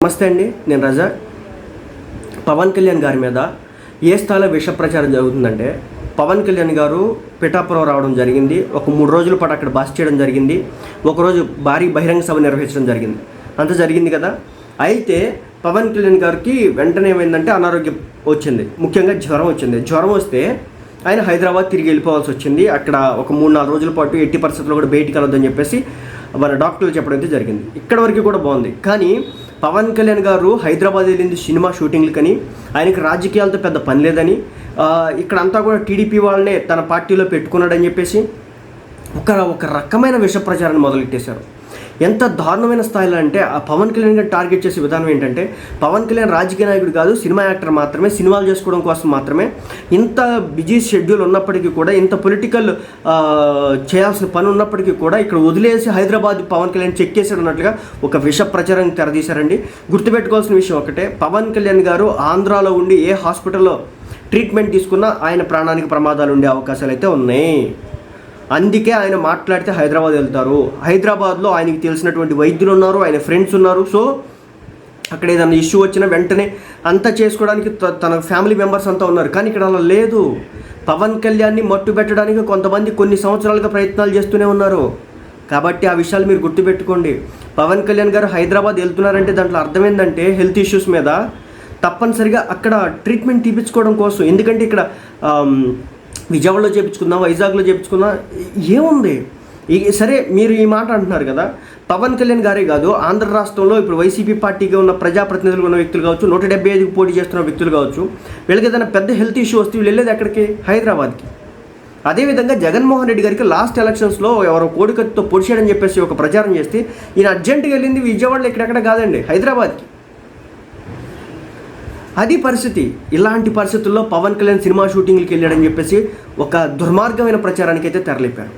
నమస్తే అండి, నేను రజా. పవన్ కళ్యాణ్ గారి మీద ఏ స్థాయిలో విష ప్రచారం జరుగుతుందంటే, పవన్ కళ్యాణ్ గారు పిఠాపురం రావడం జరిగింది. ఒక 3 రోజుల పాటు అక్కడ బస చేయడం జరిగింది. ఒకరోజు భారీ బహిరంగ సభ నిర్వహించడం జరిగింది. అంత జరిగింది కదా. అయితే పవన్ కళ్యాణ్ గారికి వెంటనే ఏమైందంటే అనారోగ్యం వచ్చింది. ముఖ్యంగా జ్వరం వచ్చింది. జ్వరం వస్తే ఆయన హైదరాబాద్ తిరిగి వెళ్ళిపోవాల్సి వచ్చింది. అక్కడ ఒక 3-4 రోజుల పాటు ఎట్టి పరిస్థితుల్లో కూడా బయటికి వెళ్ళొద్దని చెప్పేసి మన డాక్టర్లు చెప్పడం అయితే జరిగింది. ఇక్కడ వరకు కూడా బాగుంది. కానీ పవన్ కళ్యాణ్ గారు హైదరాబాద్ వెళ్ళింది సినిమా షూటింగ్లకని, ఆయనకి రాజకీయాలతో పెద్ద పని లేదని, ఇక్కడంతా కూడా టీడీపీ వాళ్ళనే తన పార్టీలో పెట్టుకున్నాడని చెప్పేసి ఒక రకమైన విష ప్రచారాన్ని మొదలెట్టేశారు. ఎంత దారుణమైన స్థాయిలో అంటే ఆ పవన్ కళ్యాణ్ గారు టార్గెట్ చేసే విధానం ఏంటంటే, పవన్ కళ్యాణ్ రాజకీయ నాయకుడు కాదు, సినిమా యాక్టర్ మాత్రమే, సినిమాలు చేసుకోవడం కోసం మాత్రమే. ఇంత బిజీ షెడ్యూల్ ఉన్నప్పటికీ కూడా, ఇంత పొలిటికల్ చేయాల్సిన పని ఉన్నప్పటికీ కూడా ఇక్కడ వదిలేసి హైదరాబాద్ పవన్ కళ్యాణ్ చెక్కేసాడు అన్నట్లుగా ఒక విష ప్రచారం తెరదీశారండి. గుర్తుపెట్టుకోవాల్సిన విషయం ఒకటే, పవన్ కళ్యాణ్ గారు ఆంధ్రాలో ఉండి ఏ హాస్పిటల్లో ట్రీట్మెంట్ తీసుకున్నా ఆయన ప్రాణానికి ప్రమాదాలు ఉండే అవకాశాలు అయితే ఉన్నాయి. అందుకే ఆయన మాట్లాడితే హైదరాబాద్ వెళ్తారు. హైదరాబాద్లో ఆయనకి తెలిసినటువంటి వైద్యులు ఉన్నారు, ఆయన ఫ్రెండ్స్ ఉన్నారు. సో అక్కడ ఏదైనా ఇష్యూ వచ్చినా వెంటనే అంతా చేసుకోవడానికి తన ఫ్యామిలీ మెంబర్స్ అంతా ఉన్నారు. కానీ ఇక్కడ అలా లేదు. పవన్ కళ్యాణ్ని మట్టు పెట్టడానికి కొంతమంది కొన్ని సంవత్సరాలుగా ప్రయత్నాలు చేస్తూనే ఉన్నారు. కాబట్టి ఆ విషయాలు మీరు గుర్తుపెట్టుకోండి. పవన్ కళ్యాణ్ గారు హైదరాబాద్ వెళ్తున్నారంటే దాంట్లో అర్థం ఏంటంటే హెల్త్ ఇష్యూస్ మీద తప్పనిసరిగా అక్కడ ట్రీట్మెంట్ తీపించుకోవడం కోసం. ఎందుకంటే ఇక్కడ విజయవాడలో చేయించుకుందాం, వైజాగ్లో చేయించుకుందాం, ఏముంది? సరే, మీరు ఈ మాట అంటున్నారు కదా, పవన్ కళ్యాణ్ గారే కాదు, ఆంధ్ర రాష్ట్రంలో ఇప్పుడు వైసీపీ పార్టీగా ఉన్న ప్రజాప్రతినిధులు ఉన్న వ్యక్తులు కావచ్చు, 175కి పోటీ చేస్తున్న వ్యక్తులు కావచ్చు, వీళ్ళకి ఏదైనా పెద్ద హెల్త్ ఇష్యూ వస్తే వీళ్ళు వెళ్ళేది ఎక్కడికి? హైదరాబాద్కి. అదేవిధంగా జగన్మోహన్ రెడ్డి గారికి లాస్ట్ ఎలక్షన్స్లో ఎవరో కోడికత్తితో పొడిచాడని చెప్పేసి ఒక ప్రచారం చేస్తే ఈయన అర్జెంటుగా వెళ్ళింది విజయవాడలో ఎక్కడెక్కడ కాదండి, హైదరాబాద్కి. అది పరిస్థితి. ఇలాంటి పరిస్థితుల్లో పవన్ కళ్యాణ్ సినిమా షూటింగ్కి వెళ్ళాడని చెప్పేసి ఒక దుర్మార్గమైన ప్రచారానికి అయితే తెరలేపారు.